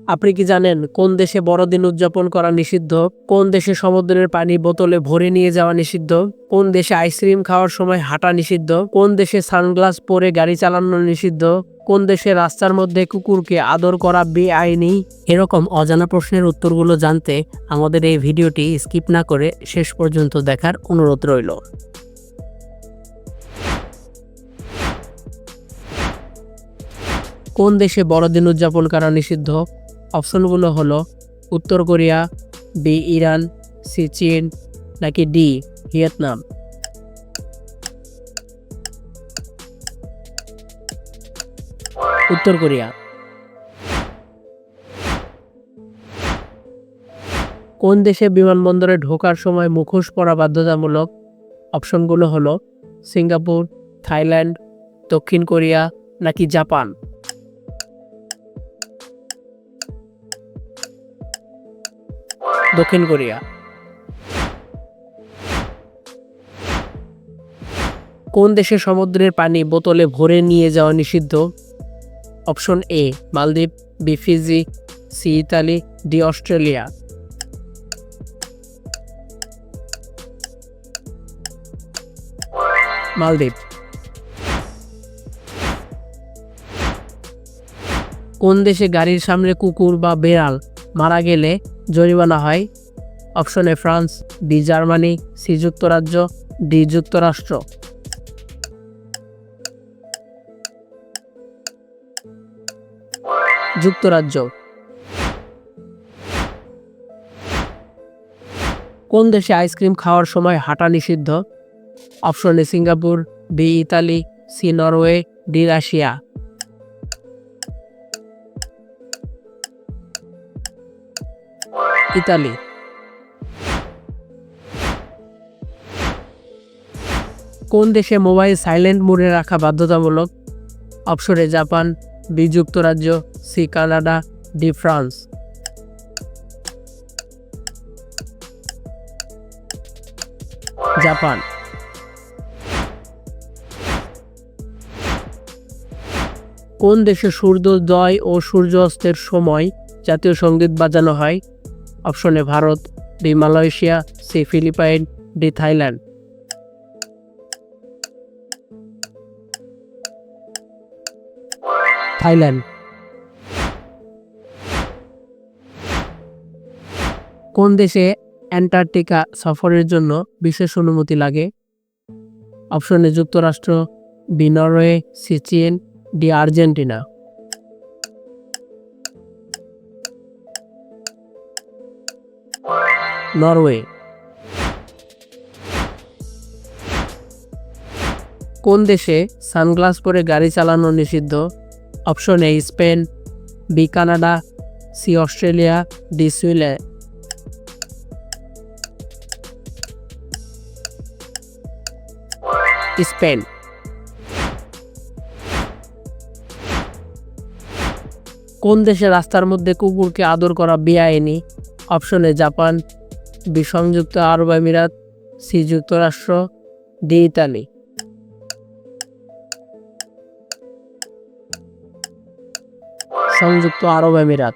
আপনি কি জানেন কোন দেশে বড়দিন উদযাপন করা নিষিদ্ধ? কোন দেশে সমুদ্রের পানি বোতলে ভরে নিয়ে যাওয়া নিষিদ্ধ? কোন দেশে আইসক্রিম খাওয়ার সময় হাঁটা নিষিদ্ধ? কোন দেশে সানগ্লাস পরে গাড়ি চালানো নিষিদ্ধ? কোন দেশে রাস্তার মধ্যে কুকুরকে আদর করা বেআইনি? এরকম অজানা প্রশ্নের উত্তরগুলো জানতে আমাদের এই ভিডিওটি স্কিপ না করে শেষ পর্যন্ত দেখার অনুরোধ রইল। কোন দেশে বড়দিন উদযাপন করা নিষিদ্ধ? অপশনগুলো হলো উত্তর কোরিয়া, বি ইরান, সি চীন, নাকি ডি ভিয়েতনাম। উত্তর কোরিয়া। কোন দেশে বিমানবন্দরে ঢোকার সময় মুখোশ পরা বাধ্যতামূলক? অপশনগুলো হলো সিঙ্গাপুর, থাইল্যান্ড, দক্ষিণ কোরিয়া, নাকি জাপান। দক্ষিণ কোরিয়া। কোন দেশে সমুদ্রের পানি বোতলে ভরে নিয়ে যাওয়া নিষিদ্ধ? অপশন এ মালদ্বীপ, B Fiji, C Italy, D Australia. মালদ্বীপ। কোন দেশে গাড়ির সামনে কুকুর বা বেড়াল মারা গেলে জরিমানা হয়? Option A France, B Germany, C যুক্তরাজ্য, ডি যুক্তরাষ্ট্র। যুক্তরাজ্য। কোন দেশে আইসক্রিম খাওয়ার সময় হাঁটা নিষিদ্ধ? Option A Singapore, B Italy, C Norway, D Russia. Italy. কোন দেশে মোবাইল সাইলেন্ট মোডে রাখা বাধ্যতামূলক? অপশন এ জাপান, বি যুক্তরাজ্য, C Canada, D France. Japan. কোন দেশে সূর্যোদয় ও সূর্যাস্তের সময় জাতীয় সঙ্গীত বাজানো হয়? Option A Bharat, B Malaysia, C Philippine, D Thailand. Thailand. কোন দেশে অ্যান্টার্কটিকা সফরের জন্য বিশেষ অনুমতি লাগে? অপশন এ যুক্তরাষ্ট্র, বি নরওয়ে, সি চীন, ডি আর্জেন্টিনা। নরওয়ে। কোন দেশে সানগ্লাস পরে গাড়ি চালানো নিষিদ্ধ? Option A Spain, B Canada, C Australia, D Sweden. Spain. কোন দেশে রাস্তার মধ্যে কুকুরকে আদর করা বেআইনি? অপশন এ জাপান, বি সংযুক্ত আরব আমিরাত, সি যুক্তরাষ্ট্র, ডি ইতালি। সংযুক্ত আরব আমিরাত।